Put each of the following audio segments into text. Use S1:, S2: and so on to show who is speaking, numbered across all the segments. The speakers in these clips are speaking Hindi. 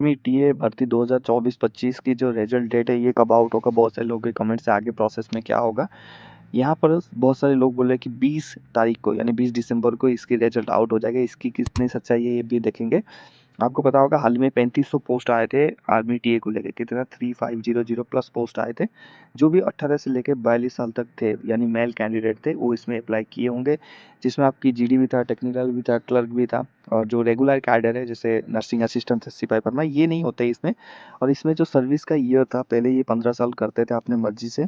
S1: टीए भर्ती 2024-25 की जो रिजल्ट डेट है ये कब आउट होगा, बहुत सारे लोगों के कमेंट से आगे प्रोसेस में क्या होगा। यहाँ पर बहुत सारे लोग बोल रहे हैं कि 20 तारीख को यानी 20 दिसंबर को इसकी रिजल्ट आउट हो जाएगा। इसकी कितनी सच्चाई है ये भी देखेंगे। आपको पता होगा हाल में 3500 पोस्ट आए थे आर्मी टीए को लेकर, कितना 3500 प्लस पोस्ट आए थे। जो भी 18 से लेकर 42 साल तक थे यानी मेल कैंडिडेट थे वो इसमें अप्लाई किए होंगे, जिसमें आपकी जीडी भी था, टेक्निकल भी था, क्लर्क भी था। और जो रेगुलर कैडर है जैसे नर्सिंग असिस्टेंट, सिपाही परमा, ये नहीं होते इसमें। और इसमें जो सर्विस का ईयर था, पहले ये 15 साल करते थे अपने मर्जी से,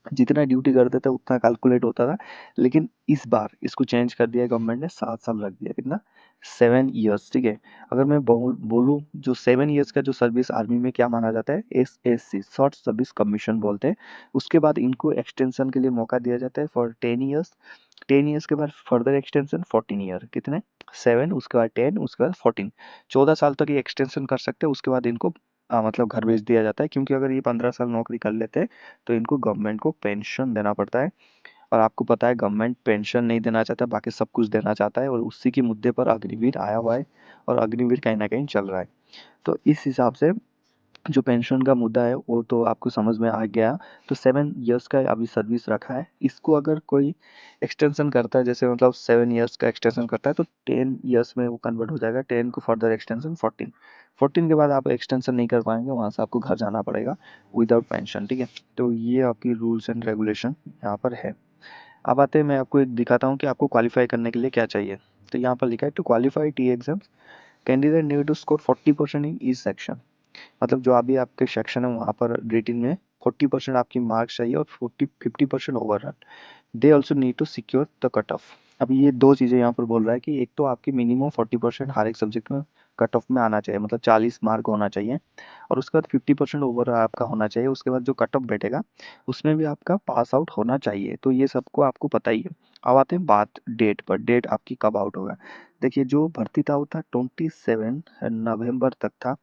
S1: जितना ड्यूटी करते थे उतना कैलकुलेट होता था। लेकिन इस बार इसको चेंज कर दिया गवर्नमेंट ने, 7 साल रख दिया, कितना 7 ईयर्स, ठीक है। अगर मैं बोलूँ जो 7 ईयर्स का जो सर्विस आर्मी में क्या माना जाता है, SSC शॉर्ट सर्विस कमीशन बोलते हैं। उसके बाद इनको एक्सटेंशन के लिए मौका दिया जाता है फॉर 10 ईयर्स। 10 ईयर्स के बाद फर्दर एक्सटेंशन 14 ईयर, कितने 7, उसके बाद 10, उसके बाद 14, 14 साल तक ये एक्सटेंशन कर सकते हैं। उसके बाद इनको मतलब घर भेज दिया जाता है, क्योंकि अगर ये 15 साल नौकरी कर लेते हैं तो इनको गवर्नमेंट को पेंशन देना पड़ता है। और आपको पता है गवर्नमेंट पेंशन नहीं देना चाहता, बाकी सब कुछ देना चाहता है, और उसी के मुद्दे पर अग्निवीर आया हुआ है और अग्निवीर कहीं ना कहीं चल रहा है। तो इस हिसाब से जो पेंशन का मुद्दा है वो तो आपको समझ में आ गया। तो 7 ईयर्स का अभी सर्विस रखा है, इसको अगर कोई एक्सटेंशन करता है, जैसे मतलब 7 ईयर्स का एक्सटेंशन करता है तो 10 ईयर्स में वो कन्वर्ट हो जाएगा। 10 को फर्दर एक्सटेंशन 14, 14 के बाद आप एक्सटेंशन नहीं कर पाएंगे, वहाँ से आपको घर जाना पड़ेगा विदाउट पेंशन, ठीक है। तो ये आपकी रूल्स एंड रेगुलेशन यहाँ पर है। अब आते हैं, मैं आपको एक दिखाता हूँ कि आपको क्वालिफाई करने के लिए क्या चाहिए। तो यहाँ पर लिखा है to qualify the exams candidate need to score 40% in each section. मतलब जो अभी आपके सेक्शन है वहाँ पर रेटिंग में 40% आपकी मार्क्स चाहिए और 50% overall. They also need to secure the cut off. अब ये दो चीज़ें यहाँ पर बोल रहा है कि एक तो आपकी मिनिमम 40% हर एक सब्जेक्ट में कट ऑफ में आना चाहिए, मतलब 40 मार्क होना चाहिए। और उसके बाद 50% ओवरऑल आपका होना चाहिए। उसके बाद जो कट ऑफ बैठेगा उसमें भी आपका पास आउट होना चाहिए। तो ये सबको आपको पता ही है। अब आते हैं बात डेट पर, डेट आपकी कब आउट होगा। देखिए जो भर्ती था वो था 27 नवंबर तक था।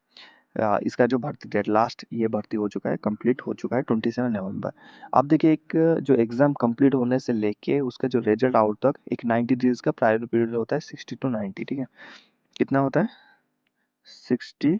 S1: इसका जो भर्ती डेट लास्ट ये भर्ती हो चुका है, कंप्लीट हो चुका है 27 नवंबर। अब देखिए एक जो एग्जाम कंप्लीट होने से लेके उसका जो रिजल्ट आउट तक एक 90 डेज का प्रायर पीरियड होता है, 60 to 90, ठीक है। कितना होता है, 60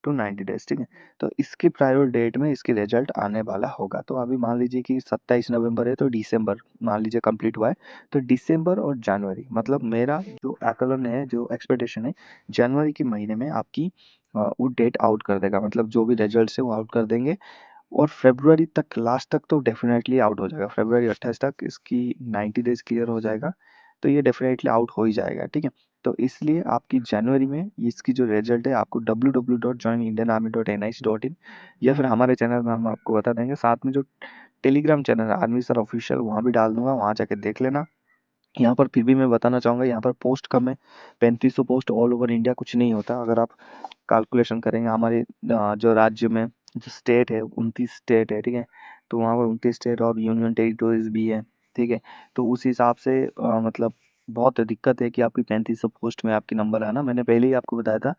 S1: to 90 डेज, ठीक है। तो इसकी प्रायर डेट में इसकी रिजल्ट आने वाला होगा। तो अभी मान लीजिए कि 27 नवंबर है तो दिसंबर मान लीजिए कंप्लीट हुआ है। तो दिसंबर और जनवरी, मतलब मेरा जो आकलन है, जो एक्सपेक्टेशन है, जनवरी के महीने में आपकी वो डेट आउट कर देगा, मतलब जो भी रिजल्ट है वो आउट कर देंगे। और फरवरी तक, लास्ट तक तो डेफिनेटली आउट हो जाएगा। फरवरी 28 तक इसकी 90 डेज क्लियर हो जाएगा। तो ये डेफिनेटली आउट हो ही जाएगा, ठीक है। तो इसलिए आपकी जनवरी में इसकी जो रिजल्ट है आपको www.joinindianarmy.nic.in या फिर हमारे चैनल में हम आपको बता देंगे। साथ में जो टेलीग्राम चैनल है आर्मी सर ऑफिशियल, वहाँ भी डाल दूंगा, वहाँ जाके देख लेना। यहाँ पर फिर भी मैं बताना चाहूँगा, यहाँ पर पोस्ट कम है, 3500 पोस्ट ऑल ओवर इंडिया कुछ नहीं होता। अगर आप कैलकुलेशन करेंगे हमारे जो राज्य में जो स्टेट है 29 स्टेट है, ठीक है। तो वहाँ पर 29 स्टेट और यूनियन टेरिटोरीज भी है, ठीक है। तो उस हिसाब से मतलब बहुत दिक्कत है कि आपकी 3500 पोस्ट में आपकी नंबर आना। मैंने पहले ही आपको बताया था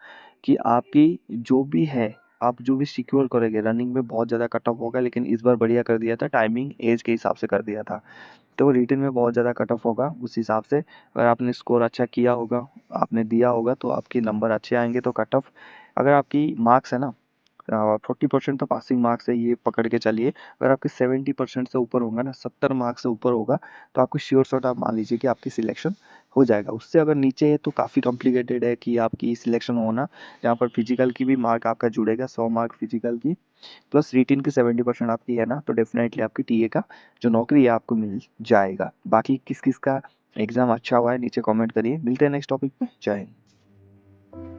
S1: कि आपकी जो भी है, आप जो भी सिक्योर करेंगे, रनिंग में बहुत ज़्यादा कट ऑफ होगा, लेकिन इस बार बढ़िया कर दिया था, टाइमिंग एज के हिसाब से कर दिया था। तो रिटन में बहुत ज़्यादा कट ऑफ होगा उस हिसाब से। अगर आपने स्कोर अच्छा किया होगा, आपने दिया होगा, तो आपके नंबर अच्छे आएंगे। तो कट ऑफ अगर आपकी मार्क्स है ना 40% तो पासिंग मार्क्स है, ये पकड़ के चलिए। अगर आपके 70% से ऊपर होगा ना, 70 मार्क्स से ऊपर होगा, तो आपको श्योर शॉट आप मान लीजिए कि आपकी सिलेक्शन हो जाएगा। उससे अगर नीचे है तो काफ़ी कॉम्प्लिकेटेड है कि आपकी सिलेक्शन होना, जहाँ पर फिजिकल की भी मार्क आपका जुड़ेगा, 100 मार्क फिजिकल की प्लस रिटिन की 70% आपकी है ना, तो डेफिनेटली आपकी टीए का जो नौकरी है आपको मिल जाएगा। बाकी किस किस का एग्जाम अच्छा हुआ है नीचे कमेंट करिए। मिलते हैं नेक्स्ट टॉपिक पे। जय हिंद।